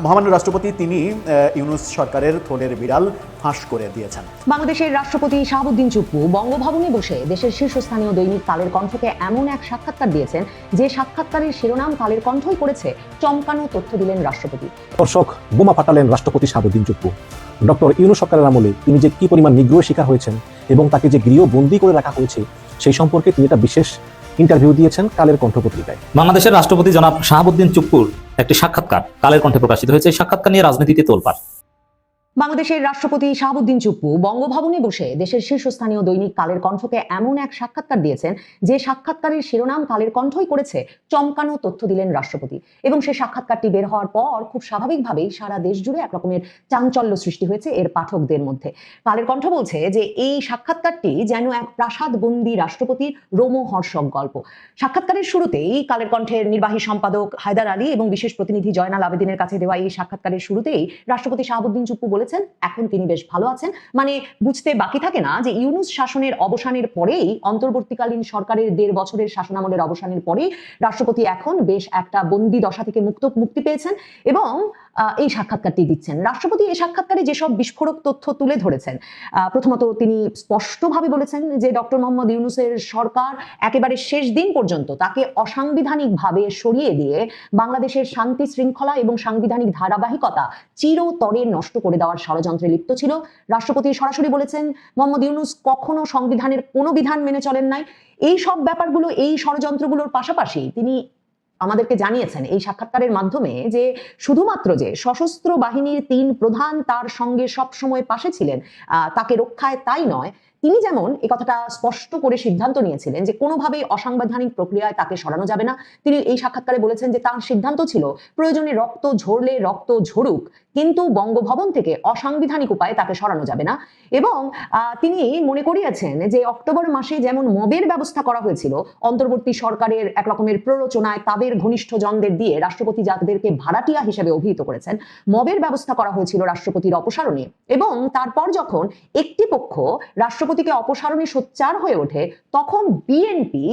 মহামান্য রাষ্ট্রপতি তিনি ইউনূস সরকারের থলের বিড়াল ফাঁস করে দিয়েছেন। বাংলাদেশের রাষ্ট্রপতি শাহাবুদ্দিন চুপ্পু বঙ্গভবনে বসে দেশের শীর্ষস্থানীয় দৈনিক কালের কণ্ঠকে এমন এক সাক্ষাৎকার দিয়েছেন যে সাক্ষাৎকারের শিরোনাম কালের কণ্ঠই করেছে চমকানো তথ্য দিলেন রাষ্ট্রপতি। দর্শক, বোমা ফাটালেন রাষ্ট্রপতি শাহাবুদ্দিন চুপ্পু। ডক্টর ইউনূস সরকারের আমলে তিনি যে কি পরিমাণ নিগ্রহের শিকার হয়েছেন এবং তাকে যে গৃহবন্দী করে রাখা হয়েছে সেই সম্পর্কে তিনি একটা বিশেষ ইন্টারভিউ দিয়েছেন কালের কণ্ঠ পত্রিকায়। বাংলাদেশের রাষ্ট্রপতি জনাব শাহাবুদ্দিন চুপ্পুর একটি সাক্ষাৎকার কালের কণ্ঠে প্রকাশিত হয়েছে। এই সাক্ষাৎকার নিয়ে রাজনীতিতে তোলপাড়। বাংলাদেশের রাষ্ট্রপতি শাহাবুদ্দিন চুপ্পু বঙ্গভবনে বসে দেশের শীর্ষস্থানীয় দৈনিক কালের কণ্ঠকে এমন এক সাক্ষাৎকার দিয়েছেন যে সাক্ষাৎকারের শিরোনাম কালের কণ্ঠই করেছে চমকানো তথ্য দিলেন রাষ্ট্রপতি। এবং সেই সাক্ষাৎকারটি বের হওয়ার পর খুব স্বাভাবিকভাবেই সারা দেশ জুড়ে একরকমের চাঞ্চল্য সৃষ্টি হয়েছে এর পাঠকদের মধ্যে। কালের কণ্ঠ বলছে যে এই সাক্ষাৎকারটি যেন এক প্রাসাদবন্দী রাষ্ট্রপতির রোমহর্ষক গল্প। সাক্ষাৎকারের শুরুতেই কালের কণ্ঠের নির্বাহী সম্পাদক হায়দার আলী এবং বিশেষ প্রতিনিধি জয়নাল আবেদিনের কাছে দেওয়া এই সাক্ষাৎকারের শুরুতেই রাষ্ট্রপতি শাহাবুদ্দিন চুপ্পু বলেছেন এখন তিনি বেশ ভালো আছেন। মানে বুঝতে বাকি থাকে না যে ইউনূস শাসনের অবসানের পরেই, অন্তর্বর্তীকালীন সরকারের 1.5 বছরের শাসনামলের অবসানের পরেই রাষ্ট্রপতি এখন বেশ একটা বন্দি দশা থেকে মুক্তি পেয়েছেন এবং এই সাক্ষাৎকারটি দিচ্ছেন। রাষ্ট্রপতি এই সাক্ষাৎকারে যেসব বিস্ফোরক তথ্য তুলে ধরেছেন, প্রথমত তিনি স্পষ্টভাবে বলেছেন যে ডক্টর মোহাম্মদ ইউনূসের সরকার একেবারে শেষ দিন পর্যন্ত তাকে অসাংবিধানিকভাবে সরিয়ে দিয়ে বাংলাদেশের শান্তি শৃঙ্খলা এবং সাংবিধানিক ধারাবাহিকতা চিরতরে নষ্ট করে দেওয়ার ষড়যন্ত্রে লিপ্ত ছিল। রাষ্ট্রপতি সরাসরি বলেছেন মোহাম্মদ ইউনূস কখনো সংবিধানের কোনো বিধান মেনে চলেন নাই। এই সব ব্যাপারগুলো, এই ষড়যন্ত্রগুলোর পাশাপাশি তিনি আমাদেরকে জানিয়েছেন এই সাক্ষাৎকারের মাধ্যমে যে শুধুমাত্র যে সশস্ত্র বাহিনীর 3 প্রধান তার সঙ্গে সব সময় পাশে ছিলেন তাকে রক্ষায়, তাই নয়, তিনি যেমন এই কথাটা স্পষ্ট করে সিদ্ধান্ত নিয়েছিলেন যে কোনোভাবেই অসাংবিধানিক প্রক্রিয়ায় তাকে সরানো যাবে না। তিনি এই সাক্ষাৎকারে বলেছেন যে তার সিদ্ধান্ত ছিল প্রয়োজনে রক্ত ঝরলে রক্ত ঝরুক, কিন্তু বঙ্গভবন থেকে অসাংবিধানিক উপায়ে তাকে সরানো যাবে না। এবং তিনি মনে করিয়েছেন যে অক্টোবর মাসে যেমন মবের ব্যবস্থা করা হয়েছিল অন্তর্বর্তী সরকারের এক রকমের প্ররোচনায় তাদের ঘনিষ্ঠ জনদের দিয়ে, রাষ্ট্রপতি যাদেরকে ভাড়াটিয়া হিসেবে অভিহিত করেছেন, মবের ব্যবস্থা করা হয়েছিল রাষ্ট্রপতির অপসারণে। এবং তারপর যখন একটি পক্ষ রাষ্ট্রপতিকে অপসারণে সোচ্চার হয়ে ওঠে তখন বিএনপি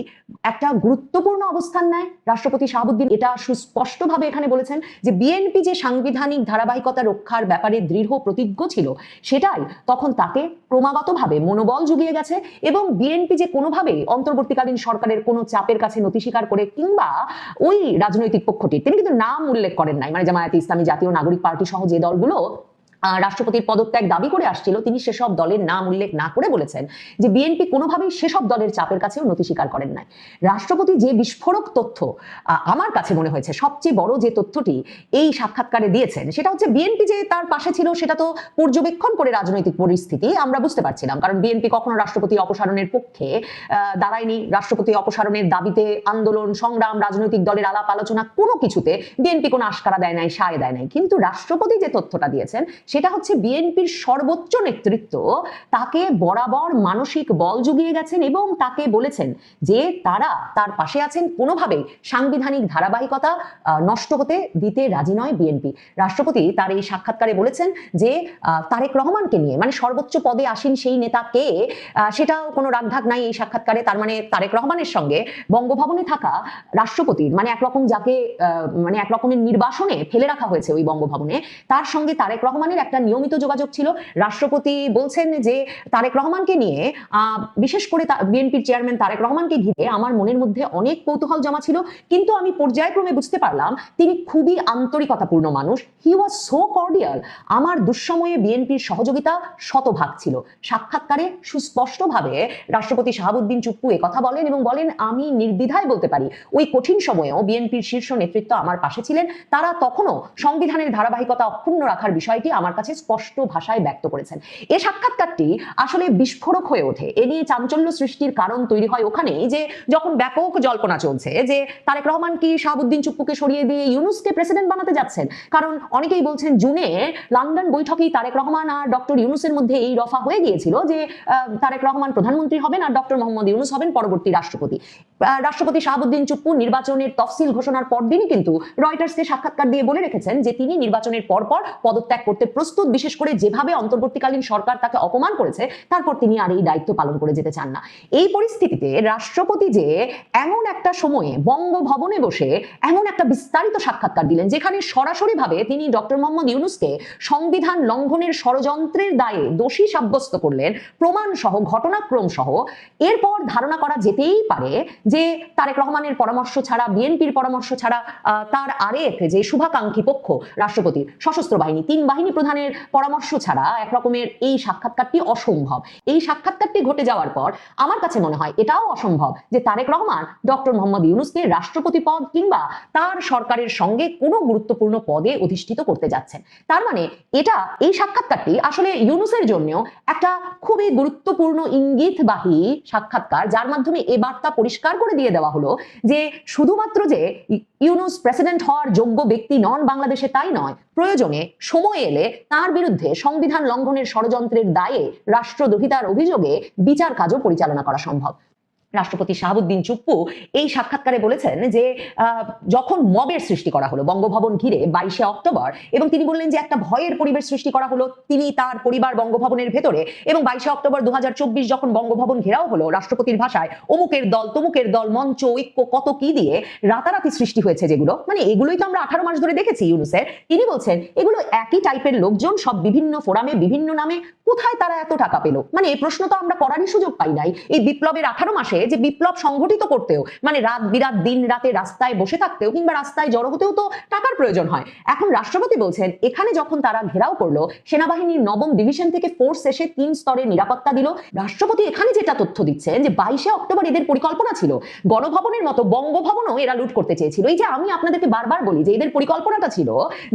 একটা গুরুত্বপূর্ণ অবস্থান নেয়। রাষ্ট্রপতি শাহাবুদ্দিন এটা সুস্পষ্টভাবে এখানে বলেছেন যে বিএনপি যে সাংবিধানিক ধারাবাহিকতা রক্ষার ব্যাপারে দৃঢ় প্রতিজ্ঞ ছিল সেটাই তখন তাকে ক্রমাগতভাবে মনোবল জুগিয়ে গেছে। এবং বিএনপি যে কোনোভাবেই অন্তর্বর্তীকালীন সরকারের কোনো চাপের কাছে নতি স্বীকার করে কিংবা ওই রাজনৈতিক পক্ষটির, তিনি কিন্তু নাম উল্লেখ করেন নাই, মানে জামায়াতে ইসলামী, জাতীয় নাগরিক পার্টি সহ যে দলগুলো রাষ্ট্রপতির পদত্যাগ দাবি করে আসছিল, তিনি সেসব দলের নাম উল্লেখ না করে বলেছেন যে বিএনপি কোনোভাবেই সেসব দলের চাপের কাছেও নতি স্বীকার করেন নাই। রাষ্ট্রপতি যে বিস্ফোরক তথ্য আমার কাছে মনে হয়েছে সবচেয়ে বড় যে তথ্যটি এই সাক্ষাৎকারে দিয়েছেন সেটা হচ্ছে বিএনপি যে তার পাশে ছিল সেটা তো পর্যবেক্ষণ করে রাজনৈতিক পরিস্থিতি আমরা বুঝতে পারছিলাম, কারণ বিএনপি কখনো রাষ্ট্রপতি অপসারণের পক্ষে দাঁড়ায়নি। রাষ্ট্রপতি অপসারণের দাবিতে আন্দোলন সংগ্রাম, রাজনৈতিক দলের আলাপ আলোচনা কোনো কিছুতে বিএনপি কোনো আশকারা দেয় নাই, সায় দেয় নাই। কিন্তু রাষ্ট্রপতি যে তথ্যটা দিয়েছেন সেটা হচ্ছে বিএনপির সর্বোচ্চ নেতৃত্ব তাকে বরাবর মানসিক বল জুগিয়ে গেছেন এবং তাকে বলেছেন যে তারা তার পাশে আছেন, কোনোভাবেই সাংবিধানিক ধারাবাহিকতা নষ্ট হতে দিতে রাজি নয় বিএনপি। রাষ্ট্রপতি তার এই সাক্ষাৎকারে বলেছেন যে তারেক রহমানকে নিয়ে, মানে সর্বোচ্চ পদে আসীন সেই নেতাকে, সেটাও কোনো রাগঢাক নাই এই সাক্ষাৎকারে। তার মানে তারেক রহমানের সঙ্গে বঙ্গভবনে থাকা রাষ্ট্রপতির, মানে একরকম যাকে মানে এক রকমের নির্বাসনে ফেলে রাখা হয়েছে ওই বঙ্গভবনে, তার সঙ্গে তারেক রহমানের একটা নিয়মিত যোগাযোগ ছিল। রাষ্ট্রপতি বলছেন যে তারেক রহমানকে নিয়ে, বিশেষ করে বিএনপির চেয়ারম্যান তারেক রহমানকে ঘিরে আমার মনের মধ্যে অনেক কৌতূহল জমা ছিল, কিন্তু আমি পর্যায়ক্রমে বুঝতে পারলাম তিনি খুবই আন্তরিকতাপূর্ণ মানুষ। হি ওয়াজ সো কর্ডিয়াল। আমার দুঃসময়ে বিএনপির সহযোগিতা শতভাগ ছিল। সাক্ষাৎকারে সুস্পষ্টভাবে রাষ্ট্রপতি শাহাবুদ্দিন চুপ্পু কথা বলেন এবং বলেন আমি নির্দ্বিধায় বলতে পারি ওই কঠিন সময়েও বিএনপির শীর্ষ নেতৃত্ব আমার পাশে ছিলেন। তারা তখনও সংবিধানের ধারাবাহিকতা অক্ষুণ্ণ রাখার বিষয়টি আমার কাছে স্পষ্ট ভাষায় ব্যক্ত করেছেন। এই সাক্ষাৎকারটি আসলে বিস্ফোরক হয়ে ওঠে। এ নিয়ে চাঞ্চল্য সৃষ্টির কারণ তৈরি হয় ওখানেই যে যখন ব্যাপক জল্পনা চলছে যে তারেক রহমান কি শাহাবুদ্দিন চুপ্পুকে সরিয়ে দিয়ে ইউনূসকে প্রেসিডেন্ট বানাতে যাচ্ছেন। কারণ অনেকেই বলছেন জুনে লন্ডন বৈঠকেই তারেক রহমান আর ডক্টর ইউনূসের মধ্যে এই রফা হয়ে গিয়েছিল যে তারেক রহমান প্রধানমন্ত্রী হবেন আর ডক্টর মোহাম্মদ ইউনূস হবেন পরবর্তী রাষ্ট্রপতি। রাষ্ট্রপতি শাহাবুদ্দিন চুপ্পু নির্বাচনের তফসিল ঘোষণার পরদিনই কিন্তু রয়টার্সকে সাক্ষাৎকার দিয়ে বলে রেখেছেন যে তিনি নির্বাচনের পরপর পদত্যাগ করতে প্রস্তুত, বিশেষ করে যেভাবে অন্তর্বর্তীকালীন সরকার তাকে অপমান করেছে তারপর তিনি আর এই দায়িত্ব পালন করে যেতে চান না। এই পরিস্থিতিতে রাষ্ট্রপতি যে এমন একটা সময়ে বঙ্গভবনে বসে এমন একটা বিস্তারিত সাক্ষাৎকার দিলেন যেখানে সরাসরিভাবে তিনি ডক্টর মোহাম্মদ ইউনূসকে সংবিধান লঙ্ঘনের ষড়যন্ত্রের দায়ে দোষী সাব্যস্ত করলেন, প্রমাণ সহ, ঘটনাক্রম সহ, এরপর ধারণা করা যেতেই পারে যে তারেক রহমানের পরামর্শ ছাড়া, বিএনপির পরামর্শ ছাড়া তার আরেক যে শুভাকাঙ্ক্ষী পক্ষ রাষ্ট্রপতির সশস্ত্র বাহিনী, 3 বাহিনী প্রধানের পরামর্শ ছাড়া একরকমের এই সাক্ষাৎকারটি অসম্ভব। এই সাক্ষাৎকারটি ঘটে যাওয়ার পর আমার কাছে মনে হয় এটাও অসম্ভব যে তারেক রহমান ডক্টর মোহাম্মদ ইউনূসকে রাষ্ট্রপতি পদ কিংবা তার সরকারের সঙ্গে কোনো গুরুত্বপূর্ণ পদে অধিষ্ঠিত করতে যাচ্ছেন। তার মানে এই সাক্ষাৎকারটি আসলে ইউনূসের জন্যও একটা খুবই গুরুত্বপূর্ণ ইঙ্গিতবাহী সাক্ষাৎকার, যার মাধ্যমে এ বার্তা পরিষ্কার করে দিয়ে দেওয়া হলো যে শুধুমাত্র যে ইউনূস প্রেসিডেন্ট হওয়ার যোগ্য ব্যক্তি নন বাংলাদেশে তাই নয়, প্রয়োজনে সময় এলে তার বিরুদ্ধে সংবিধান লঙ্ঘনের ষড়যন্ত্রের দায়ে রাষ্ট্রদ্রোহিতার অভিযোগে বিচার কাজও পরিচালনা করা সম্ভব। রাষ্ট্রপতি শাহাবুদ্দিন চুপ্পু এই সাক্ষাৎকারে বলেছেন যে যখন মবের সৃষ্টি করা হলো বঙ্গভবন ঘিরে 22শে অক্টোবর, এবং তিনি বললেন যে একটা ভয়ের পরিবেশ সৃষ্টি করা হলো, তিনি তার পরিবার বঙ্গভবনের ভেতরে, এবং 22শে অক্টোবর 2024 যখন বঙ্গভবন ঘেরাও হলো, রাষ্ট্রপতির ভাষায় অমুকের দল তমুকের দল, মঞ্চ, ঐক্য, কত কি দিয়ে রাতারাতি সৃষ্টি হয়েছে, যেগুলো মানে এগুলোই তো আমরা 18 মাস ধরে দেখেছি ইউনূসের। তিনি বলছেন এগুলো একই টাইপের লোকজন, সব বিভিন্ন ফোরামে বিভিন্ন নামে, কোথায় তারা এত টাকা পেল? মানে এই প্রশ্ন তো আমরা করারই সুযোগ পাই নাই এই বিপ্লবের 18 মাসে, যে বিপ্লব সংগঠিত করতেও মানে রাত বিরাত দিন রাতে রাস্তায় বসে থাকতেও কিংবা রাস্তায় জড়ো হতেও তো টাকার প্রয়োজন হয়। এখন রাষ্ট্রপতি বলছেন এখানে যখন তারা ঘেরাও করলো, সেনাবাহিনীর 9ম ডিভিশন থেকে ফোর্স এসে 3 স্তরের নিরাপত্তা দিল। রাষ্ট্রপতি এখানে যেটা তথ্য দিচ্ছেন যে 22শে অক্টোবর এদের পরিকল্পনা ছিল গণভবনের মতো বঙ্গভবনও এরা লুট করতে চেয়েছিল। এই যে আমি আপনাদেরকে বারবার বলি যে এদের পরিকল্পনাটা ছিল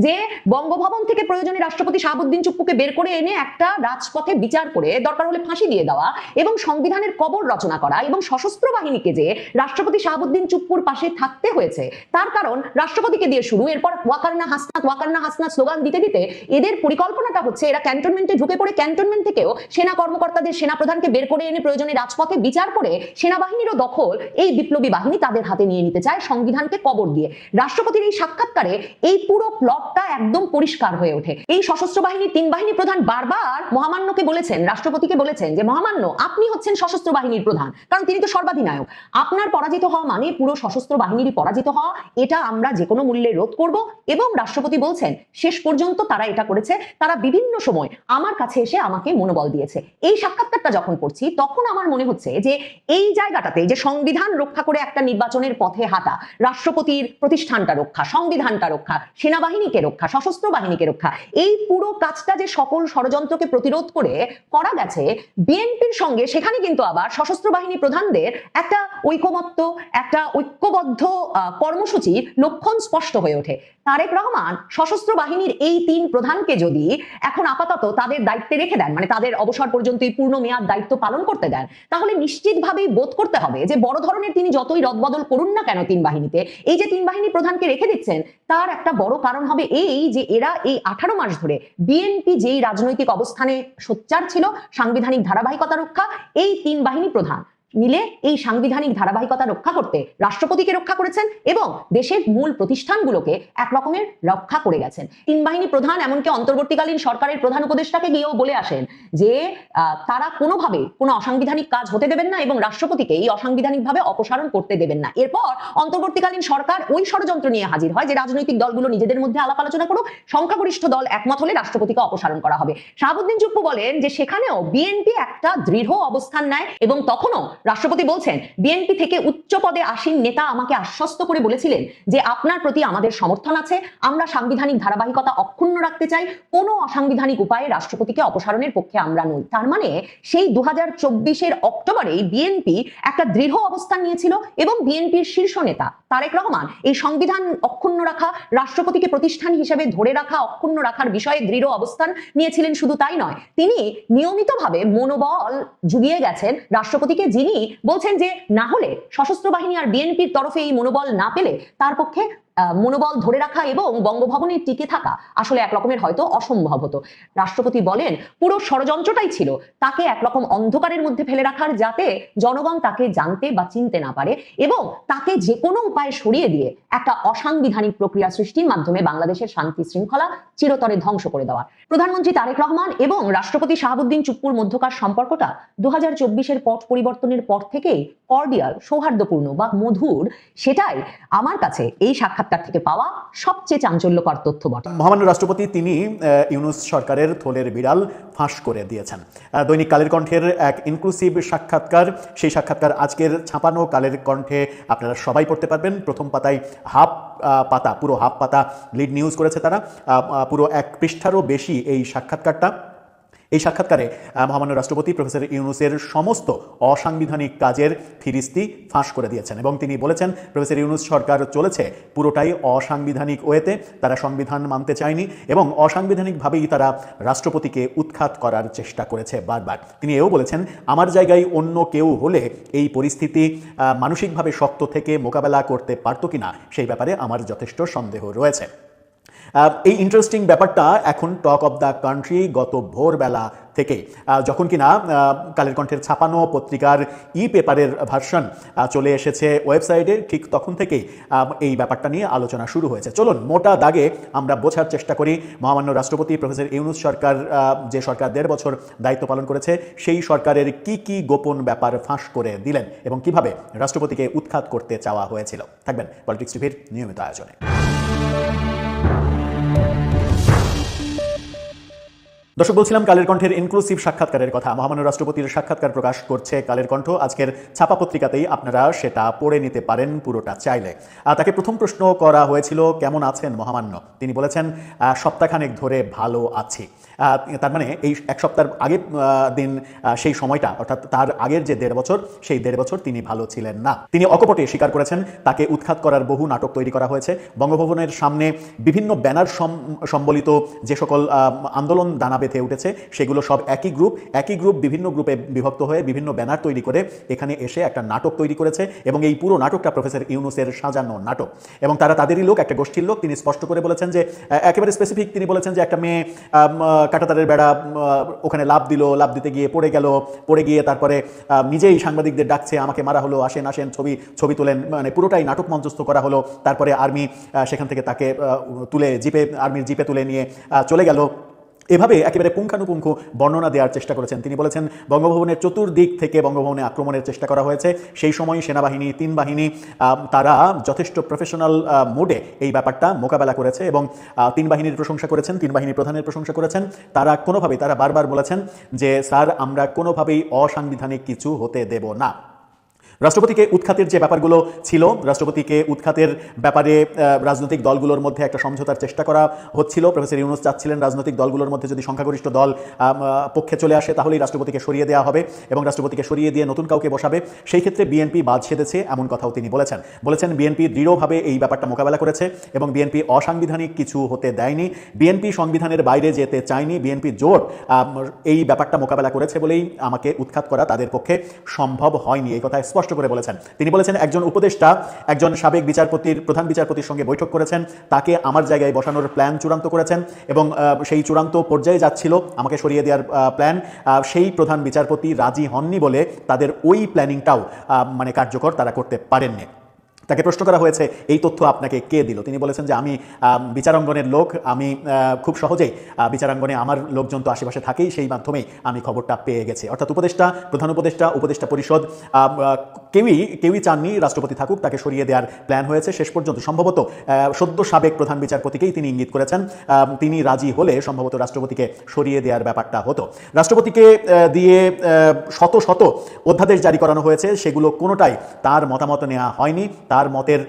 যে বঙ্গভবন থেকে প্রয়োজনে রাষ্ট্রপতি শাহাবুদ্দিন চুপ্পুকে বের করে এনে একটা রাজপথে বিচার করে দরকার হলে ফাঁসি দিয়ে দেওয়া, এবং সংবিধানের কবর রচনা করা, এবং সশস্ত্র বাহিনীকে যে রাষ্ট্রপতি শাহাবুদ্দিন চুপ্পুর পাশে থাকতে হয়েছে তার কারণ রাষ্ট্রপতিকে দিয়ে শুরু, এরপর ওয়াকারনা হাসনাত স্লোগান দিতে দিতে এদের পরিকল্পনাটা হচ্ছে এরা ক্যান্টনমেন্টে ঢুকে পড়ে ক্যান্টনমেন্ট থেকেও সেনা কর্মকর্তাদের, সেনাপ্রধানকে বের করে এনে প্রয়োজনে রাজপথে বিচার করে সেনাবাহিনীরও দখল এই বিপ্লবী বাহিনী তাদের হাতে নিয়ে নিতে চায় সংবিধানকে কবর দিয়ে। রাষ্ট্রপতির এই সাক্ষাৎকারে এই পুরো প্লটটা একদম পরিষ্কার হয়ে ওঠে। এই সশস্ত্র বাহিনী 3 বাহিনী প্রধান বারবার মহামান্যকে বলেছেন, রাষ্ট্রপতিকে বলেছেন যে মহামান্য আপনি হচ্ছেন সশস্ত্র বাহিনীর প্রধান, কারণ তিনি তো সর্বাধিনায়ক, আপনার পরাজিত হওয়া মানে পুরো সশস্ত্র বাহিনীরই পরাজিত হওয়া, এটা আমরা যে কোনো মূল্যে রোধ করব। এবং রাষ্ট্রপতি বলছেন শেষ পর্যন্ত তারা এটা করেছে, তারা বিভিন্ন সময় আমার কাছে এসে আমাকে মনোবল দিয়েছে। এই সাক্ষাৎকারটা যখন পড়ছি তখন আমার মনে হচ্ছে যে এই জায়গাটাতে যে সংবিধান রক্ষা করে একটা নির্বাচনের পথে হাঁটা, রাষ্ট্রপতির প্রতিষ্ঠানটা রক্ষা, সংবিধানটা রক্ষা, সেনাবাহিনীকে রক্ষা, সশস্ত্র বাহিনীকে রক্ষা, এই পুরো কাজটা যে সকল ষড়যন্ত্রকে প্রতিরোধ করে করা গেছে বিএনপির সঙ্গে, সেখানে কিন্তু আবার সশস্ত্র বাহিনী প্রধানদের একটা ঐকমত্য, একটা ঐক্যবদ্ধ কর্মসূচির লক্ষণ স্পষ্ট হয়ে ওঠে। তারেক রহমান সশস্ত্র বাহিনীর এই 3 প্রধানকে যদি এখন আপাতত তাদের দায়িত্বে রেখে দেন, মানে তাদের অবসর পর্যন্ত এই পূর্ণ মেয়াদ দায়িত্ব পালন করতে দেন, তাহলে নিশ্চিতভাবেই বোধ করতে হবে যে বড় ধরনের তিনি যতই রদবদল করুন না কেন 3 বাহিনীতে, এই যে 3 বাহিনী প্রধানকে রেখে দিচ্ছেন তার একটা বড় কারণ হবে এই যে এরা এই 18 মাস ধরে বিএনপি যেই রাজনৈতিক অবস্থানে সোচ্চার ছিল, সাংবিধানিক ধারাবাহিকতা রক্ষা, এই 3 বাহিনী প্রধান মিলে এই সাংবিধানিক ধারাবাহিকতা রক্ষা করতে রাষ্ট্রপতিকে রক্ষা করেছেন এবং দেশের মূল প্রতিষ্ঠানগুলোকে এক রকমের রক্ষা করে গেছেন। 3 বাহিনী প্রধান এমনকি অন্তর্বর্তীকালীন সরকারের প্রধান উপদেষ্টাকে গিয়েও বলে আসেন যে তারা কোনোভাবে কোনো অসাংবিধানিক কাজ হতে দেবেন না এবং রাষ্ট্রপতিকে এই অসাংবিধানিকভাবে অপসারণ করতে দেবেন না। এরপর অন্তর্বর্তীকালীন সরকার ওই ষড়যন্ত্র নিয়ে হাজির হয় যে রাজনৈতিক দলগুলো নিজেদের মধ্যে আলাপ আলোচনা করুক, সংখ্যাগরিষ্ঠ দল একমত হলে রাষ্ট্রপতিকে অপসারণ করা হবে। শাহাবুদ্দিন চুপ্পু বলেন যে সেখানেও বিএনপি একটা দৃঢ় অবস্থান নেয় এবং তখনও রাষ্ট্রপতি বলছেন বিএনপি থেকে উচ্চ পদে আসীন নেতা আমাকে আশ্বস্ত করে বলেছিলেন যে আপনার প্রতি আমাদের সমর্থন আছে, আমরা সাংবিধানিক ধারাবাহিকতা অক্ষুণ্ণ রাখতে চাই, কোনো অসাংবিধানিক উপায়ে রাষ্ট্রপতিকে অপসারণের পক্ষে আমরা নই। তার মানে সেই 2024-এর অক্টোবরেই বিএনপি একটা দৃঢ় অবস্থান নিয়েছিল এবং বিএনপির শীর্ষ নেতা তারেক রহমান এই সংবিধান অক্ষুণ্ণ রাখা, রাষ্ট্রপতিকে প্রতিষ্ঠান হিসেবে ধরে রাখা, অক্ষুণ্ণ রাখার বিষয়ে দৃঢ় অবস্থান নিয়েছিলেন। শুধু তাই নয়, তিনি নিয়মিতভাবে মনোবল জুগিয়ে গেছেন রাষ্ট্রপতিকে, যিনি বলছেন যে না হলে সশস্ত্র বাহিনী আর বিএনপির তরফে এই মনোবল না পেলে তার পক্ষে মনোবল ধরে রাখা এবং বঙ্গভবনে টিকে থাকা আসলে একরকমের হয়তো অসম্ভব হতো। রাষ্ট্রপতি বলেন পুরো ষড়যন্ত্রটাই ছিল তাকে একরকম অন্ধকারের মধ্যে ফেলে রাখার, যাতে জনগণ তাকে জানতে বা চিনতে না পারে এবং তাকে যে কোনো উপায়ে সরিয়ে দিয়ে একটা অসাংবিধানিক প্রক্রিয়া সৃষ্টির মাধ্যমে বাংলাদেশের শান্তি শৃঙ্খলা চিরতরে ধ্বংস করে দেওয়া। প্রধানমন্ত্রী তারেক রহমান এবং রাষ্ট্রপতি শাহাবুদ্দিন চুপ্পুর মধ্যকার সম্পর্কটা 2024-এর পট পরিবর্তনের পর থেকেই কর্ডিয়াল, সৌহার্দ্যপূর্ণ বা মধুর। সেটাই আমার কাছে এই সাক্ষাৎকার থেকে পাওয়া সবচেয়ে চাঞ্চল্যকর তথ্য বটে। মহামান্য রাষ্ট্রপতি তিনি ইউনূস সরকারের থলের বিড়াল ফাঁস করে দিয়েছেন। দৈনিক কালের কণ্ঠের এক ইনক্লুসিভ সাক্ষাৎকার, সেই সাক্ষাৎকার আজকের ছাপানো কালের কণ্ঠে আপনারা সবাই পড়তে পারবেন। প্রথম পাতায় পুরো হাফ পাতা লিড নিউজ করেছে তারা, পুরো 1 পৃষ্ঠারও বেশি এই সাক্ষাৎকারটা। এই সাক্ষাৎকারে মহামান্য রাষ্ট্রপতি প্রফেসর ইউনূসের সমস্ত অসাংবিধানিক কাজের ফিরিস্তি ফাঁস করে দিয়েছেন এবং তিনি বলেছেন প্রফেসর ইউনূস সরকার চলেছে পুরোটাই অসাংবিধানিক ওয়েতে, তারা সংবিধান মানতে চায়নি এবং অসাংবিধানিকভাবেই তারা রাষ্ট্রপতিকে উৎখাত করার চেষ্টা করেছে বারবার। তিনি এও বলেছেন আমার জায়গায় অন্য কেউ হলে এই পরিস্থিতি মানসিকভাবে শক্ত থেকে মোকাবেলা করতে পারতো কিনা সেই ব্যাপারে আমার যথেষ্ট সন্দেহ রয়েছে। এই ইন্টারেস্টিং ব্যাপারটা এখন টক অব দ্য কান্ট্রি গত ভোরবেলা থেকে, যখন কিনা কালের কণ্ঠের ছাপানো পত্রিকার পেপারের ভার্সন চলে এসেছে ওয়েবসাইটে, ঠিক তখন থেকেই এই ব্যাপারটা নিয়ে আলোচনা শুরু হয়েছে। চলুন মোটা দাগে আমরা বোঝার চেষ্টা করি মহামান্য রাষ্ট্রপতি প্রফেসর ইউনূস সরকার, যে সরকার 1.5 বছর দায়িত্ব পালন করেছে, সেই সরকারের কি গোপন ব্যাপার ফাঁস করে দিলেন এবং কিভাবে রাষ্ট্রপতিকে উৎখাত করতে চাওয়া হয়েছিল। থাকবেন পলিটিক্স টিভির নিয়মিত আয়োজনে। দর্শক, বলছিলাম কালের কণ্ঠের ইনক্লুসিভ সাক্ষাৎকারের কথা। মহামান্য রাষ্ট্রপতির সাক্ষাৎকার প্রকাশ করছে কালের কণ্ঠ, আজকের ছাপা পত্রিকাতেই আপনারা সেটা পড়ে নিতে পারেন পুরোটা চাইলে। তাকে প্রথম প্রশ্ন করা হয়েছিল কেমন আছেন মহামান্য, তিনি বলেছেন সপ্তাহখানেক ধরে ভালো আছি। তার মানে এই 1 সপ্তাহ আগের দিন, সেই সময়টা অর্থাৎ তার আগের যে 1.5 বছর, সেই 1.5 বছর তিনি ভালো ছিলেন না। তিনি অকপটে স্বীকার করেছেন তাকে উৎখাত করার বহু নাটক তৈরি করা হয়েছে। বঙ্গভবনের সামনে বিভিন্ন ব্যানার সম্বলিত যে সকল আন্দোলন দানা বেঁধে উঠেছে, সেগুলো সব একই গ্রুপ বিভিন্ন গ্রুপে বিভক্ত হয়ে বিভিন্ন ব্যানার তৈরি করে এখানে এসে একটা নাটক তৈরি করেছে এবং এই পুরো নাটকটা প্রফেসর ইউনূসের সাজানো নাটক এবং তারা তাদেরই লোক, একটা গোষ্ঠীর লোক। তিনি স্পষ্ট করে বলেছেন যে একেবারে স্পেসিফিক, তিনি বলেছেন যে একটা মেয়ে কাঁটাতারের বেড়া ওখানে লাফ দিতে গিয়ে পড়ে গিয়ে তারপরে নিজেই সাংবাদিকদের ডাকছে, আমাকে মারা হলো, আসেন ছবি তোলেন, মানে পুরোটাই নাটক মঞ্চস্থ করা হলো। তারপরে আর্মি সেখান থেকে তাকে আর্মির জিপে তুলে নিয়ে চলে গেল। এভাবে একেবারে পুঙ্খানুপুঙ্খ বর্ণনা দেওয়ার চেষ্টা করেছেন। তিনি বলেছেন বঙ্গভবনের চতুর্দিক থেকে বঙ্গভবনে আক্রমণের চেষ্টা করা হয়েছে। সেই সময় সেনাবাহিনী, 3 বাহিনী তারা যথেষ্ট প্রফেশনাল মোডে এই ব্যাপারটা মোকাবেলা করেছে এবং 3 বাহিনীর প্রশংসা করেছেন, 3 বাহিনীর প্রধানের প্রশংসা করেছেন। তারা বারবার বলেছেন যে স্যার, আমরা কোনোভাবেই অসাংবিধানিক কিছু হতে দেব না। রাষ্ট্রপতিকে উৎখাতের যে ব্যাপারগুলো ছিল, রাষ্ট্রপতিকে উৎখাতের ব্যাপারে রাজনৈতিক দলগুলোর মধ্যে একটা সমঝোতার চেষ্টা করা হচ্ছিল। প্রফেসর ইউনূস চাচ্ছিলেন রাজনৈতিক দলগুলোর মধ্যে যদি সংখ্যাগরিষ্ঠ দল পক্ষে চলে আসে তাহলেই রাষ্ট্রপতিকে সরিয়ে দেওয়া হবে এবং রাষ্ট্রপতিকে সরিয়ে দিয়ে নতুন কাউকে বসাবে। সেই ক্ষেত্রে বিএনপি বাদ সেধেছে, এমন কথাও তিনি বলেছেন বিএনপি দৃঢ়ভাবে এই ব্যাপারটা মোকাবেলা করেছে এবং বিএনপি অসাংবিধানিক কিছু হতে দেয়নি। বিএনপি সংবিধানের বাইরে যেতে চায়নি। বিএনপি জোট এই ব্যাপারটা মোকাবেলা করেছে বলেই আমাকে উৎখাত করা তাদের পক্ষে সম্ভব হয়নি, এই কথা স্পষ্ট করে বলেছেন। তিনি বলেছেন একজন উপদেষ্টা একজন সাবেক প্রধান বিচারপতির সঙ্গে বৈঠক করেছেন, তাকে আমার জায়গায় বসানোর প্ল্যান চূড়ান্ত করেছেন এবং সেই চূড়ান্ত পর্যায়ে যাচ্ছিল আমাকে সরিয়ে দেওয়ার প্ল্যান। সেই প্রধান বিচারপতি রাজি হননি বলে তাদের ওই প্ল্যানিংটাও কার্যকর তারা করতে পারেননি। তাকে প্রশ্ন করা হয়েছে এই তথ্য আপনাকে কে দিল, তিনি বলেছেন যে আমি বিচারাঙ্গনের লোক, আমি খুব সহজেই বিচারাঙ্গনে আমার লোকজন তো আশেপাশে থাকেই, সেই মাধ্যমেই আমি খবরটা পেয়ে গেছি। অর্থাৎ প্রধান উপদেষ্টা পরিষদ কেউই চাননি রাষ্ট্রপতি থাকুক, তাকে সরিয়ে দেওয়ার প্ল্যান হয়েছে। শেষ পর্যন্ত সম্ভবত সদ্য সাবেক প্রধান বিচারপতিকেই তিনি ইঙ্গিত করেছেন, তিনি রাজি হলে সম্ভবত রাষ্ট্রপতিকে সরিয়ে দেওয়ার ব্যাপারটা হতো। রাষ্ট্রপতিকে দিয়ে শত অধ্যাদেশ জারি করানো হয়েছে, সেগুলো কোনোটাই তার মতামত নেওয়া হয়নি, তার মতের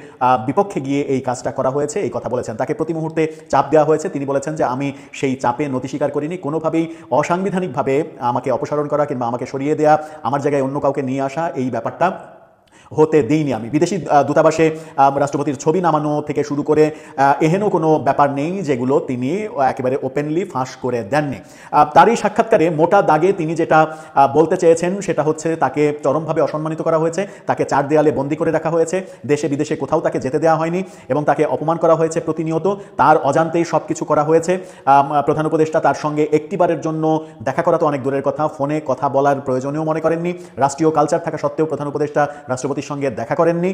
বিপক্ষে গিয়ে এই কাজটা করা হয়েছে, এই কথা বলেছেন। তাকে প্রতি মুহূর্তে চাপ দেওয়া হয়েছে, তিনি বলেছেন যে আমি সেই চাপে নতি স্বীকার করিনি। কোনোভাবেই অসাংবিধানিকভাবে আমাকে অপসারণ করা কিংবা আমাকে সরিয়ে দেওয়া, আমার জায়গায় অন্য কাউকে নিয়ে আসা, এই ব্যাপারটা হতে দিইনি আমি। বিদেশি দূতাবাসে রাষ্ট্রপতির ছবি নামানো থেকে শুরু করে এহেনও কোনো ব্যাপার নেই যেগুলো তিনি একেবারে ওপেনলি ফাঁস করে দেননি। তারই সাক্ষাৎকারে মোটা দাগে তিনি যেটা বলতে চেয়েছেন সেটা হচ্ছে তাকে চরমভাবে অসম্মানিত করা হয়েছে, তাকে চার দেয়ালে বন্দি করে রাখা হয়েছে, দেশে বিদেশে কোথাও তাকে যেতে দেওয়া হয়নি এবং তাকে অপমান করা হয়েছে প্রতিনিয়ত, তার অজান্তেই সব কিছু করা হয়েছে। প্রধান উপদেষ্টা তার সঙ্গে একটিবারের জন্য দেখা করা তো অনেক দূরের কথা, ফোনে কথা বলার প্রয়োজনীয় মনে করেননি। রাষ্ট্রীয় কালচার থাকা সত্ত্বেও প্রধান উপদেষ্টা রাষ্ট্রপতির সঙ্গে দেখা করেননি।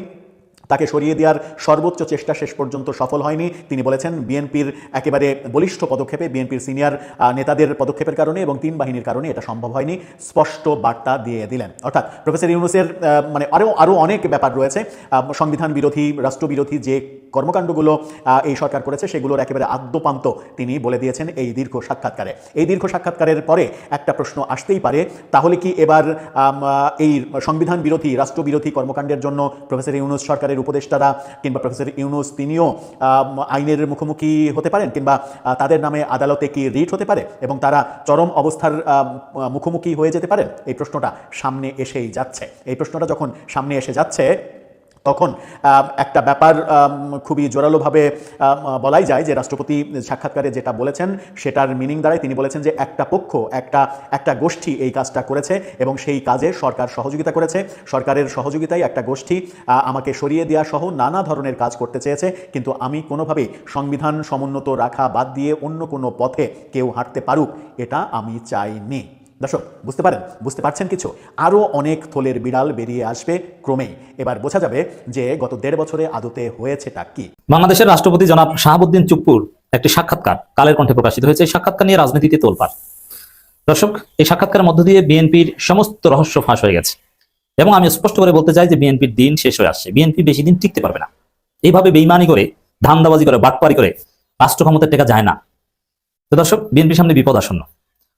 তাকে সরিয়ে দেওয়ার সর্বোচ্চ চেষ্টা শেষ পর্যন্ত সফল হয়নি। তিনি বলেছেন বিএনপির একেবারে বলিষ্ঠ পদক্ষেপে, বিএনপির সিনিয়র নেতাদের পদক্ষেপের কারণে এবং তিন বাহিনীর কারণে এটা সম্ভব হয়নি, স্পষ্ট বার্তা দিয়ে দিলেন। অর্থাৎ প্রফেসর ইউনূসের মানে আরও অনেক ব্যাপার রয়েছে, সংবিধান বিরোধী, রাষ্ট্রবিরোধী যে কর্মকাণ্ডগুলো এই সরকার করেছে সেগুলোর একেবারে আদ্যপান্ত তিনি বলে দিয়েছেন এই দীর্ঘ সাক্ষাৎকারে। এই দীর্ঘ সাক্ষাৎকারের পরে একটা প্রশ্ন আসতেই পারে, তাহলে কি এবার এই সংবিধান বিরোধী, রাষ্ট্রবিরোধী কর্মকাণ্ডের জন্য প্রফেসর ইউনূস সরকারের উপদেষ্টারা কিংবা প্রফেসর ইউনূস তিনিও আইনের মুখোমুখি হতে পারেন, কিংবা তাদের নামে আদালতে কি রিট হতে পারে এবং তারা চরম অবস্থার মুখোমুখি হয়ে যেতে পারেন? এই প্রশ্নটা সামনে এসেই যাচ্ছে। এই প্রশ্নটা যখন সামনে এসে যাচ্ছে তখন একটা ব্যাপার খুবই জোরালোভাবে বলাই যায় যে রাষ্ট্রপতি সাক্ষাৎকারে যেটা বলেছেন সেটার মিনিং দাঁড়ায়, তিনি বলেছেন যে একটা পক্ষ, একটা গোষ্ঠী এই কাজটা করেছে এবং সেই কাজে সরকার সহযোগিতা করেছে। সরকারের সহযোগিতায় একটা গোষ্ঠী আমাকে সরিয়ে দেওয়া সহ নানা ধরনের কাজ করতে চেয়েছে, কিন্তু আমি কোনোভাবেই সংবিধান সমুন্নত রাখা বাদ দিয়ে অন্য কোনো পথে কেউ হাঁটতে পারুক এটা আমি চাইনি। দর্শক বুঝতে পারছেন কিছু? আরও অনেক থলের বিড়াল বেরিয়ে আসবে ক্রমেই। এবার বোঝা যাবে যে গত 1.5 বছরে আদতে হয়েছেটা কি। বাংলাদেশের রাষ্ট্রপতি জনাব শাহাবুদ্দিন চুপ্পুর একটি সাক্ষাৎকার কালের কণ্ঠে প্রকাশিত হয়েছে। এই সাক্ষাৎকার নিয়ে রাজনীতিতে তোলপাড়। দর্শক, এই সাক্ষাৎকারের মধ্য দিয়ে বিএনপির সমস্ত রহস্য ফাঁস হয়ে গেছে এবং আমি স্পষ্ট করে বলতে চাই যে বিএনপির দিন শেষ হয়ে আসছে। বিএনপি বেশি দিন টিকতে পারবে না। এইভাবে বেইমানি করে, ধান্দাবাজি করে, বাটপারি করে রাষ্ট্র ক্ষমতার টেকা যায় না। তো দর্শক, বিএনপির সামনে বিপদ আসন্ন।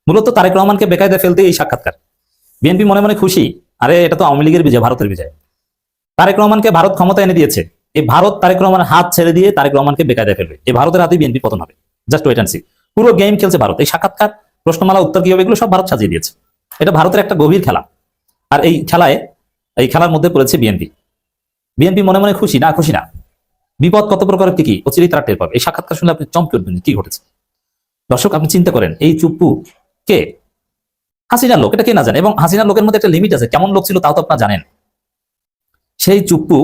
মূলত তারেক রহমানকে বেকায়দায় ফেলতে এই সাক্ষাৎকার। বিএনপি মনে মনে খুশি, আরে এটা তো আওয়ামী লীগের বিজয়, ভারতের বিজয়। তারেক রহমানকে ভারত ক্ষমতা এনে দিয়েছে, এই ভারত তারেক রহমানের হাত ছেড়ে দিয়ে তারেক রহমানকে বেকায়দায় ফেলবে। এই ভারতের হাতেই বিএনপি পতন হবে। Just wait and see. পুরো গেম খেলছে ভারত। এই সাক্ষাৎকার, প্রশ্নমালা, উত্তর কি হবে, এগুলো সব ভারত সাজিয়ে দিয়েছে। এটা ভারতের একটা গভীর খেলা। আর এই খেলার মধ্যে পড়েছে বিএনপি। বিএনপি মনে মনে খুশি না, খুশি না। বিপদ কত প্রকারের কি অচিরেই তারা টের পাবে। এই সাক্ষাৎকার শুনলে আপনি চমকে উঠবেন কি ঘটেছে। দর্শক, আপনি চিন্তা করেন, এই চুপ্পু কে? হাসিনার লোক, এটা কে না জানে। এবং হাসিনার লোকের মধ্যে একটা লিমিট আছে, কেমন লোক ছিল তাও তো আপনারা জানেন। সেই চুপ্পু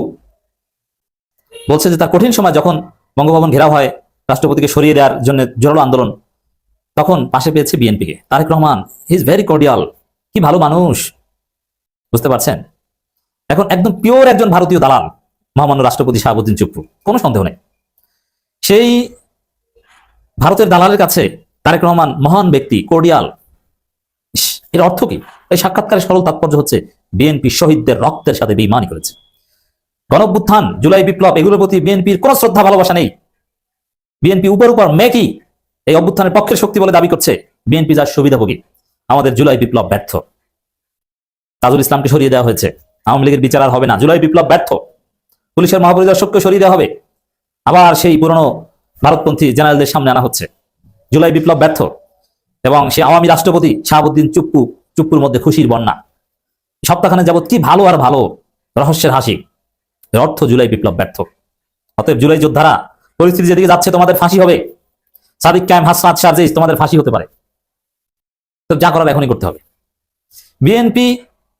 বলছে যে তার কঠিন সময় যখন বঙ্গভবন ঘেরাও হয়, রাষ্ট্রপতিকে সরিয়ে দেওয়ার জন্য জোরালো আন্দোলন, তখন পাশে পেয়েছে বিএনপিকে। Tarique Rahman he is very cordial, কি ভালো মানুষ, বুঝতে পারছেন? এখন একদম পিওর একজন ভারতীয় দালাল মহামান্য রাষ্ট্রপতি শাহাবুদ্দিন চুপ্পু, কোনো সন্দেহ নেই। সেই ভারতের দালালের কাছে তারেক রহমান মহান ব্যক্তি, কর্ডিয়াল। এর অর্থ কি? এই সাক্ষাৎকারের সরল তাৎপর্য হচ্ছে বিএনপি শহীদদের রক্তের সাথে বেঈমানি করেছে। গণঅভ্যুত্থান, জুলাই বিপ্লব, এগুলোর প্রতি বিএনপির কোনো শ্রদ্ধা ভালোবাসা নেই। বিএনপি উপর মেকি এই অভ্যুত্থানের পক্ষের শক্তি বলে দাবি করছে। বিএনপি যার সুবিধাভোগী। আমাদের জুলাই বিপ্লব ব্যর্থ, তাজুল ইসলামকে সরিয়ে দেওয়া হয়েছে, আওয়ামী লীগের বিচার আর হবে না, জুলাই বিপ্লব ব্যর্থ, পুলিশের মহাপরিদর্শককে সরিয়ে দেওয়া হবে, আবার সেই পুরনো ভারতপন্থী জেনারেলদের সামনে আনা হচ্ছে। জুলাই বিপ্লব ব্যর্থ এবং সে আওয়ামী রাষ্ট্রপতি শাহাবুদ্দিন চুপ্পুর মধ্যে খুশির বন্যা। সপ্তাহখানে যাবত কি ভালো আর ভালো, রহস্যের হাসি। এর অর্থ জুলাই বিপ্লব ব্যর্থ। অতএব জুলাই যোদ্ধারা, পরিস্থিতি যেদিকে যাচ্ছে তোমাদের ফাঁসি হবে। সাদিক কায়েম, হাসনাত, শারজিস, তোমাদের ফাঁসি হতে পারে। তো যা করার এখনই করতে হবে। বিএনপি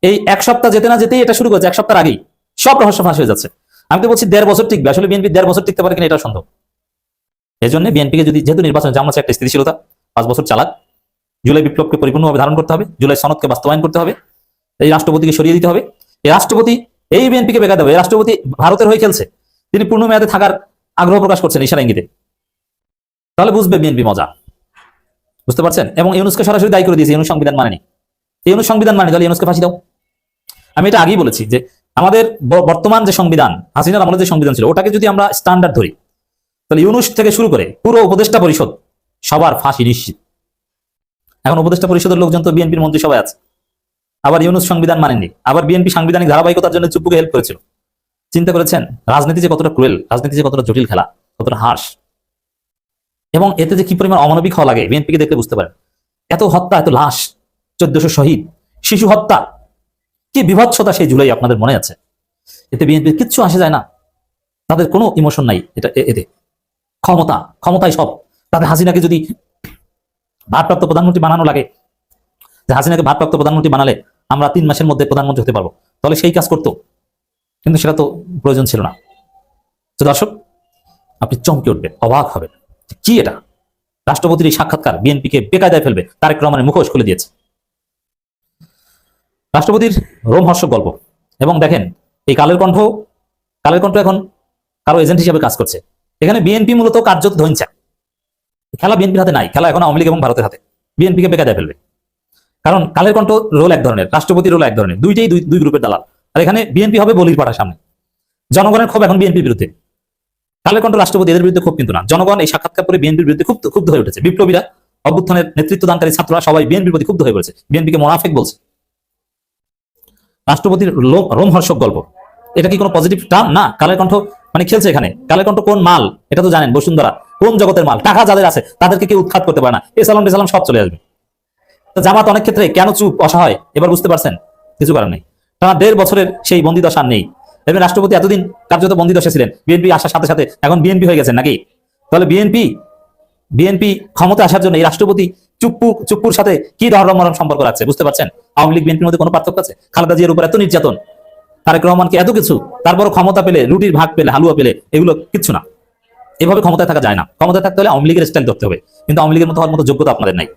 এই এক সপ্তাহ যেতে না যেতেই এটা শুরু করেছে। এক সপ্তাহ আগেই সব রহস্য ফাঁস হয়ে যাচ্ছে। আমি তো বলছি 1.5 বছর টিকবে। আসলে বিএনপি 1.5 বছর টিকতে পারে কিনা এটা সন্দেহ। এই জন্য বিএনপিকে যেহেতু নির্বাচন জামানত একটা স্থিতিশীলতা, 5 বছর চালাক, জুলাই বিপ্লবকে পরিপূর্ণভাবে ধারণ করতে হবে, জুলাই সনদকে বাস্তবায়ন করতে হবে, এই রাষ্ট্রপতিকে সরিয়ে দিতে হবে। এই রাষ্ট্রপতি এই বিএনপিকে বেকার দেবে। এই রাষ্ট্রপতি ভারতের হয়ে খেলছে, তিনি পূর্ণ মেয়াদে থাকার আগ্রহ প্রকাশ করছেন ইশারা ইঙ্গিতে। তাহলে বুঝবে বিএনপি মজা, বুঝতে পারছেন? এবং ইউনূসকে সরাসরি দায়ী করে দিয়েছে, ইউনূস সংবিধান মানেনি। ইউনূস সংবিধান মানে তাহলে ইউনূসকে ফাঁসি দাও। আমি এটা আগেই বলেছি যে আমাদের বর্তমান যে সংবিধান, হাসিনার আমলে যে সংবিধান ছিল, ওটাকে যদি আমরা স্ট্যান্ডার্ড ধরি, তাহলে ইউনূস থেকে শুরু করে পুরো উপদেষ্টা পরিষদ সবার ফাঁসি নিশ্চিত। এখন উপদেষ্টা পরিষদের লোকজন তো বিএনপির মন্ত্রিসভায় আছে, আবার ইউনূস সংবিধান মানেননি, আবার বিএনপি সাংবিধানিক ধারাবাহিকতার জন্য চুপ্পুকে হেল্প করেছিল। চিন্তা করেছেন রাজনীতি যে কতটা ক্রুয়েল, রাজনীতি যে কতটা জটিল খেলা, কতটা হার্শ, এবং এতে যে কি পরিমাণ অমানবিক হওয়া লাগে বিএনপিকে দেখলে বুঝতে পারেন। এত হত্যা, এত লাশ, 1400 শহীদ, শিশু হত্যা, কি বিভৎসতা সেই জুলাই আপনাদের মনে আছে। এতে বিএনপির কিচ্ছু আসে যায় না, তাদের কোনো ইমোশন নাই। এটা এতে ক্ষমতাই সব। তাদের হাসিনাকে যদি ভারপ্রাপ্ত প্রধানমন্ত্রী বানানো লাগে, যে হাসিনাকে ভারপ্রাপ্ত প্রধানমন্ত্রী বানালে আমরা 3 মাসের মধ্যে প্রধানমন্ত্রী হতে পারবো, তাহলে সেই কাজ করতো, কিন্তু সেটা তো প্রয়োজন ছিল না। তো দর্শক, আপনি চমকে উঠবেন, অবাক হবেন, কি এটা? রাষ্ট্রপতির এই সাক্ষাৎকার বিএনপিকে বেকায়দায় ফেলবে। তারেক রহমানের মুখোশ খুলে দিয়েছে রাষ্ট্রপতির রোমহর্ষক গল্প। এবং দেখেন, এই কালের কণ্ঠ এখন কারো এজেন্ট হিসেবে কাজ করছে। এখানে বিএনপি মূলত কার্যত ধইনছে। খেলা বিএনপির হাতে নাই, খেলা এখন আওয়ামী লীগ এবং ভারতের হাতে। বিএনপিকে বেকায়দায় ফেলবে, কারণ কালের কণ্ঠ রোল এক ধরনের, রাষ্ট্রপতির রোল এক ধরনের, দুইটাই দুই গ্রুপের দালাল। আর এখানে বিএনপি হবে বলির পাঠার সামনে। জনগণের ক্ষোভ এখন বিএনপির বিরুদ্ধে। কালের কণ্ঠ রাষ্ট্রপতি এদের বিরুদ্ধে ক্ষোভ কিন্তু না, জনগণ এই সাক্ষাৎকার করে বিএনপির বিরুদ্ধে ক্ষুব্ধ হয়ে উঠেছে। বিপ্লবীরা, অভ্যুত্থানের নেতৃত্ব দানকারী ছাত্ররা সবাই বিএনপির প্রতি ক্ষুব্ধ হয়ে পড়েছে, বিএনপিকে মোনাফেক বলছে। রাষ্ট্রপতির রোমহর্ষক গল্প, এটা কি কোনো পজিটিভ টার্ম? না, কালের কণ্ঠ মানে খেলছে এখানে। কালের কণ্ঠ কোন মাল এটা তো জানেন, বসুন্ধরা কোন জগতের মাল। টাকা যাদের আছে তাদেরকে কেউ উৎখাত করতে পারে না, এসালাম টেসালাম সব চলে আসবে। তো জামাত অনেক ক্ষেত্রে কেন চুপ, অসহায়, এবার বুঝতে পারছেন? কিছু কারণ নেই, টানা 1.5 বছরের সেই বন্দিদশা নেই। এবং রাষ্ট্রপতি এতদিন কার্যত বন্দিদশা ছিলেন, বিএনপি আসার সাথে সাথে এখন বিএনপি হয়ে গেছেন নাকি? তাহলে বিএনপি ক্ষমতা আসার জন্য এই রাষ্ট্রপতি চুপ্পুর সাথে কি ধর্মমরণ সম্পর্ক রাখছে, বুঝতে পারছেন? আওয়ামী লীগ বিএনপির মধ্যে কোনো পার্থক্য আছে? খালেদা জিয়ার উপর এত নির্যাতন, তারেক রহমানকে এত কিছু, তারপর ক্ষমতা পেলে, রুটির ভাগ পেলে, হালুয়া পেলে, এগুলো কিচ্ছু না। এভাবে ক্ষমতায় থাকা যায় না। ক্ষমতায় থাকতে হলে আওয়ামী লীগের স্টাইল ধরতে হবে, কিন্তু আওয়ামী লীগের মতো হওয়ার মতো যোগ্যতা আপনাদের নাই।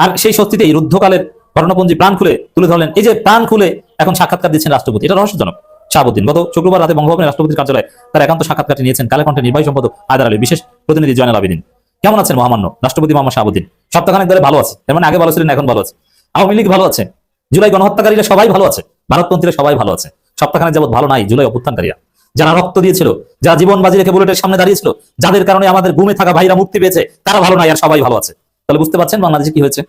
আর সেই সত্যিতেই রুদ্ধকালের ঘটনাপঞ্জি প্রাণ খুলে তুলে ধরলেন। এই যে প্রাণ খুলে এখন সাক্ষাৎকার দিচ্ছেন রাষ্ট্রপতি, এটা রহস্যজনক। শাহাবুদ্দিন গত শুক্রবার রাতে বঙ্গভবনের রাষ্ট্রপতির কার্যালয়ে তার একান্ত সাক্ষাৎকারটি নিয়েছেন কালের কণ্ঠের নির্বাহী সম্পাদক হায়দার আলী, বিশেষ প্রতিনিধি জয়নাল আবেদিন। কেমন আছেন মহামান্য রাষ্ট্রপতি মোহাম্মদ শাহাবুদ্দিন? সপ্তাহখানেক ধরে ভালো আছে, এর মানে আগে ভালো ছিলেন, এখন ভালো আছে। আওয়ামী লীগ ভালো আছে, জুলাই গণহত্যাকারীরা সবাই ভালো আছে, ভারতপন্থীরা সবাই ভালো আছে। সপ্তাহখানেক যাবত ভালো নাই জুলাই অভ্যুত্থানকারীরা, যারা রক্ত দিয়েছিল, যারা জীবন বাজি রেখে বুলেটের সামনে দাঁড়িয়েছিল, যাদের কারণে আমাদের গুমে থাকা ভাইরা মুক্তি পেয়েছে, তারা ভালো নাই আর সবাই ভালো আছে। তাহলে বুঝতে পারছেন বাংলাদেশে কি হয়েছে।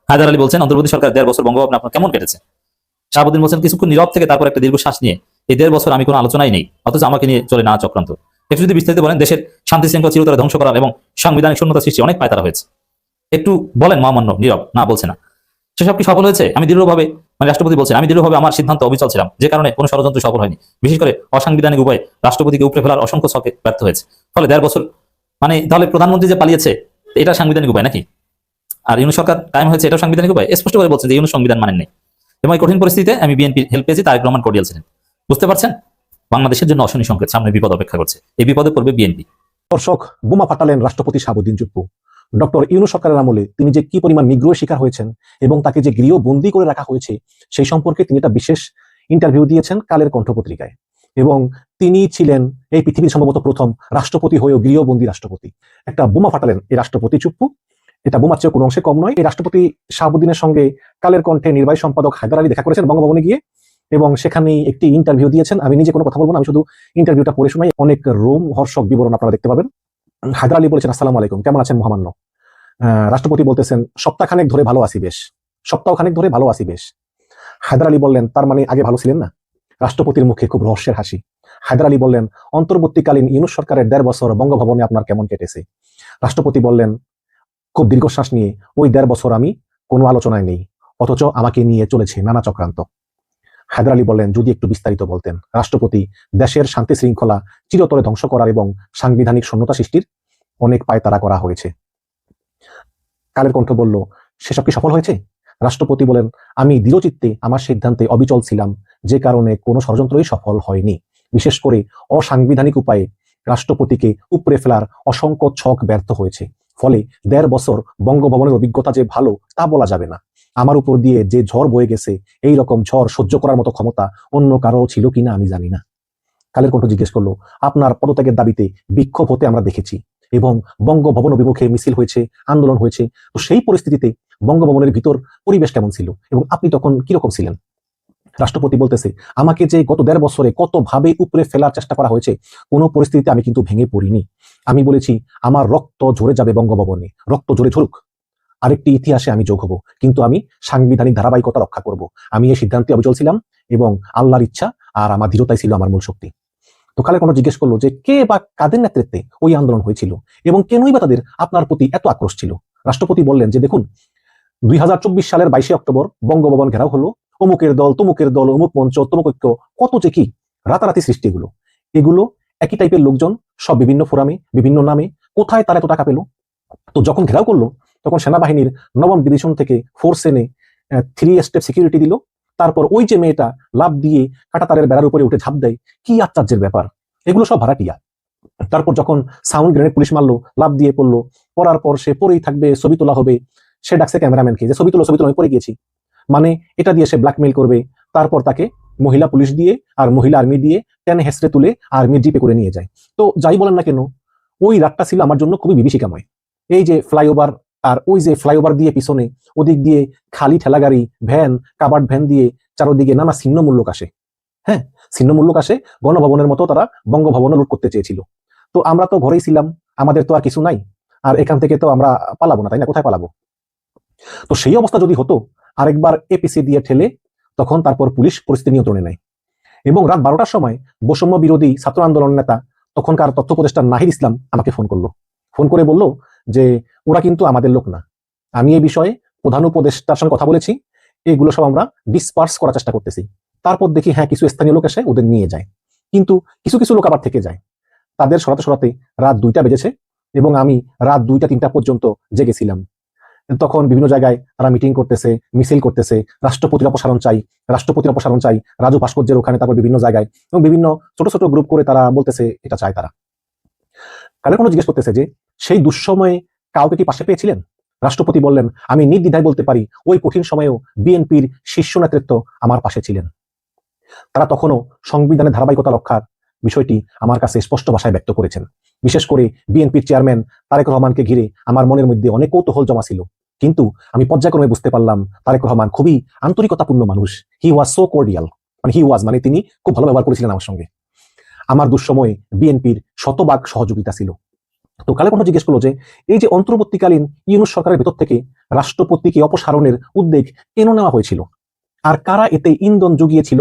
হায়দার আলী বলছেন, অন্তর্বর্তী সরকার 1.5 বছর বঙ্গভবনে আপনার কেমন কেটেছে? শাহাবুদ্দিন বলছেন, কিছুক্ষণ নীরব থেকে তারপর একটা দীর্ঘশ্বাস নিয়ে, এই 1.5 বছর আমি কোনো আলোচনাই নেই, অথচ আমাকে নিয়ে চলে না চক্রান্ত। একটু যদি বিস্তারিত বলেন, দেশের শান্তি শৃঙ্খলা চিরতরে ধ্বংস করার এবং সাংবিধানিক শূন্যতা সৃষ্টি অনেক পায়তারা হয়েছে। একটু বলেন মহামান্য। নীরব, না বলছে না। সেসব কি সফল হয়েছে? আমি দৃঢ়ভাবে, মানে রাষ্ট্রপতি বলছেন, আমি দৃঢ়ভাবে আমার সিদ্ধান্ত অবিচল ছিলাম, যে কারণে কোনো ষড়যন্ত্র সফল হয়নি। বিশেষ করে অসাংবিধানিক উপায়ে রাষ্ট্রপতিকে উপড়ে ফেলার অসংখ্য ছকে ব্যর্থ হয়েছে। ফলে 1.5 বছর, মানে তাহলে প্রধানমন্ত্রী যে পালিয়েছে এটা সাংবিধানিক উপায় নাকি? আর ইউনূস সরকার কায়েম হয়েছে, এটা সাংবিধানিক উপায়? স্পষ্ট করে বলছে যে ইউনূস সংবিধান মানেন নাই। এবং এই কঠিন পরিস্থিতিতে আমি বিএনপির হেল্প পেয়েছি, তারেক রহমান কর্ডিয়াল ছিলেন। বুঝতে পারছেন বাংলাদেশের জন্য অশনি সংকেত, সামনে বিপদ অপেক্ষা করছে, এই বিপদে পড়বে বিএনপি। দর্শক, বোমা ফাটালেন রাষ্ট্রপতি শাহাবুদ্দিন চুপ্পু। ডক্টর ইউনূস সরকারের আমলে তিনি যে কি পরিমাণ নিগ্রহের শিকার হয়েছেন এবং তাকে যে গৃহবন্দী করে রাখা হয়েছে সেই সম্পর্কে তিনি একটা বিশেষ ইন্টারভিউ দিয়েছেন কালের কণ্ঠ পত্রিকায়। এবং তিনি ছিলেন এই পৃথিবীর সম্ভবত প্রথম রাষ্ট্রপতি হয়েও গৃহবন্দী রাষ্ট্রপতি। একটা বোমা ফাটালেন এই রাষ্ট্রপতি চুপ্পু। এটা বোমার চেয়ে কোনো অংশে কম নয়। এই রাষ্ট্রপতি শাহাবুদ্দিনের সঙ্গে কালের কণ্ঠে নির্বাহী সম্পাদক হায়দার আলী দেখা করেছেন বঙ্গভবনে গিয়ে, এবং সেখানেই একটি ইন্টারভিউ দিয়েছেন। আমি নিজে কোনো কথা বলবো না, আমি শুধু ইন্টারভিউটা পড়ে শোনাই। অনেক রোমহর্ষক বিবরণ আপনারা দেখতে পাবেন। হায়দার আলী বলেছেন, আসসালামু আলাইকুম, কেমন আছেন মহামান্য? রাষ্ট্রপতি বলতেছেন, সপ্তাহখানেক ধরে ভালো আছি বেশ। সপ্তাহখানেক ধরে ভালো আছি বেশ। হায়দার আলী বললেন, তার মানে আগে ভালো ছিলেন না? রাষ্ট্রপতির মুখে খুব রহস্যের হাসি। হায়দার আলী বললেন, অন্তর্বর্তীকালীন ইউনূস সরকারের 1.5 বছর বঙ্গভবনে আপনার কেমন কেটেছে? রাষ্ট্রপতি বললেন খুব দীর্ঘশ্বাস নিয়ে, ওই 1.5 বছর আমি কোনো আলোচনায় নেই, অথচ আমাকে নিয়ে চলেছে নানা চক্রান্ত। হায়দার আলী বললেন, যদি একটু বিস্তারিত বলতেন। রাষ্ট্রপতি, দেশের শান্তি শৃঙ্খলা চিরতরে ধ্বংস করার এবং সাংবিধানিক শূন্যতা সৃষ্টির অনেক পায়তারা করা হয়েছে। কালের কণ্ঠ বলল, সেসব কি সফল হয়েছে? রাষ্ট্রপতি বলেন, আমি দৃঢ়চিত্তে আমার সিদ্ধান্তে অবিচল ছিলাম, যে কারণে কোনো ষড়যন্ত্রই সফল হয়নি। বিশেষ করে অসাংবিধানিক উপায়ে রাষ্ট্রপতিকে উপড়ে ফেলার অসংখ্য ছক ব্যর্থ হয়েছে। ফলে 1.5 বছর বঙ্গভবনের অভিজ্ঞতা যে ভালো তা বলা যাবে না। আমার উপর দিয়ে যে ঝড় বয়ে গেছে, এই রকম ঝড় সহ্য করার মতো ক্ষমতা অন্য কারো ছিল কিনা আমি জানি না। কালের কণ্ঠ জিজ্ঞেস করলো, আপনার পদত্যাগের দাবিতে বিক্ষোভ হতে আমরা দেখেছি এবং বঙ্গভবন অভিমুখে মিছিল হয়েছে, আন্দোলন হয়েছে। তো সেই পরিস্থিতিতে বঙ্গভবনের ভিতর পরিবেশ কেমন ছিল এবং আপনি তখন কিরকম ছিলেন? রাষ্ট্রপতি বলতেছে, আমাকে যে গত 1.5 বছরে কত ভাবে উপরে ফেলার চেষ্টা করা হয়েছে, কোনো পরিস্থিতিতে আমি কিন্তু ভেঙে পড়িনি। আমি বলেছি, আমার রক্ত ঝরে যাবে বঙ্গভবনে, রক্ত ঝরে ঝরুক, আরেকটি ইতিহাসে আমি যোগ হব, কিন্তু আমি সাংবিধানিক ধারাবাহিকতা রক্ষা করব। আমি এই সিদ্ধান্তে অবিচল ছিলাম এবং আল্লাহর ইচ্ছা আর আমার দৃঢ়তাই ছিল আমার মূল শক্তি। তো কালের কণ্ঠ জিজ্ঞেস করলো যে কে বা কাদের নেতৃত্বে ওই আন্দোলন হয়েছিল এবং কেনই বা তাদের আপনার প্রতি এত আক্রোশ ছিল? রাষ্ট্রপতি বললেন যে, দেখুন, 2024 সালের 22শে অক্টোবর বঙ্গভবন ঘেরাও হলো, অমুকের দল, তমুকের দল, অমুক মঞ্চ, তমুক ঐক্য, কত যে কি। রাতারাতি সৃষ্টি এগুলো একই টাইপের লোকজন, সব বিভিন্ন ফোরামে বিভিন্ন নামে। কোথায় তারা এত টাকা পেল? তো যখন ঘেরাও করলো তখন সেনাবাহিনীর 9ম ডিভিশন থেকে ফোর্স এনে 3 স্টেপ সিকিউরিটি দিল। তারপর ওই যে মেয়েটা লাভ দিয়ে কাঁটাতারের বেড়ার উপরে উঠে ঝাঁপ দেয়, কি আশ্চর্যের ব্যাপার! এগুলো সব ভাড়াটিয়া। তারপর যখন সাউন্ড গ্রেনেড পুলিশ মারলো, লাভ দিয়ে পড়লো, পড়ার পর সে পরেই থাকবে, ছবি তোলা হবে। সে ডাকছে ক্যামেরাম্যানকে যে ছবি তুলো, আমি পড়ে গিয়েছি। মানে এটা দিয়ে সে ব্ল্যাকমেইল করবে। তারপর তাকে মহিলা পুলিশ দিয়ে আর মহিলা আর্মি দিয়ে টেনে হেসড়ে তুলে আর্মির জিপে করে নিয়ে যায়। তো যাই বলেন না কেন, ওই রাতটা ছিল আমার জন্য খুবই বিভীষিকাময়। এই যে ফ্লাইওভার, আর ওই যে ফ্লাইওভার দিয়ে পিছনে ওদিক দিয়ে খালি ঠেলাগাড়ি, ভ্যান, কাবার্ড ভ্যান দিয়ে চারোদিকে নানা ছিন্নমূল্য আসে। হ্যাঁ, ছিন্নমূল্য আসে। গণভবনের মতো তারা বঙ্গভবনে লুট করতে চেয়েছিল। তো আমরা তো ঘরেই ছিলাম, আমাদের তো আর কিছু নাই, আর এখান থেকে তো আমরা পালাবো না, তাই না? কোথায় পালাবো? তো সেই অবস্থা যদি হতো, আরেকবার এপিসি দিয়ে ঠেলে, তখন তারপর পুলিশ পরিস্থিতি নিয়ন্ত্রণে নেয়। এবং রাত 12টার সময় বৈষম্য বিরোধী ছাত্র আন্দোলন নেতা, তখনকার তথ্য উপদেষ্টা নাহিদ ইসলাম আমাকে ফোন করলো। ফোন করে বলল যে ওরা কিন্তু আমাদের লোক না, আমি এই বিষয়ে প্রধান উপদেষ্টার সঙ্গে কথা বলেছি, এগুলো সব আমরা ডিসপার্স করার চেষ্টা করতেছি। তারপর দেখি হ্যাঁ, কিছু স্থানীয় লোক এসে ওদের নিয়ে যায়, কিন্তু কিছু কিছু লোক আবার থেকে যায়। তাদের সরাতে সরাতে রাত 2টা বেজেছে এবং আমি রাত 2টা-3টা পর্যন্ত জেগেছিলাম। তখন বিভিন্ন জায়গায় তারা মিটিং করতেছে, মিছিল করতেছে, রাষ্ট্রপতির অপসারণ চাই, রাষ্ট্রপতির অপসারণ চাই, রাজু ভাস্কর্যের ওখানে, তারপর বিভিন্ন জায়গায় এবং বিভিন্ন ছোট ছোট গ্রুপ করে তারা বলতেছে এটা চায় তারা। কালের কোনো জিজ্ঞেস করতেছে যে সেই দুঃসময়ে কাউকে কি পাশে পেয়েছিলেন? রাষ্ট্রপতি বললেন, আমি নির্দ্বিধায় বলতে পারি ওই কঠিন সময়েও বিএনপির শীর্ষ নেতৃত্ব আমার পাশে ছিলেন। তারা তখনও সংবিধানের ধারাবাহিকতা রক্ষার বিষয়টি আমার কাছে স্পষ্ট ভাষায় ব্যক্ত করেছেন। বিশেষ করে বিএনপির চেয়ারম্যান তারেক রহমানকে ঘিরে আমার মনের মধ্যে অনেক কৌতূহল জমা ছিল, কিন্তু আমি পর্যায়ক্রমে বুঝতে পারলাম তারেক রহমান খুবই আন্তরিকতাপূর্ণ মানুষ। হি ওয়াজ সো কর্ডিয়াল, মানে তিনি খুব ভালো ব্যবহার করেছিলেন আমার সঙ্গে। আমার দুঃসময়ে বিএনপির শতভাগ সহযোগিতা ছিল। তো কালে কোনো জিজ্ঞেস করলো যে এই যে অন্তর্বর্তীকালীন ইউনূস সরকারের ভেতর থেকে রাষ্ট্রপতিকে অপসারণের উদ্যোগ কেন নেওয়া হয়েছিল, আর কারা এতে ইন্ধন জুগিয়েছিল?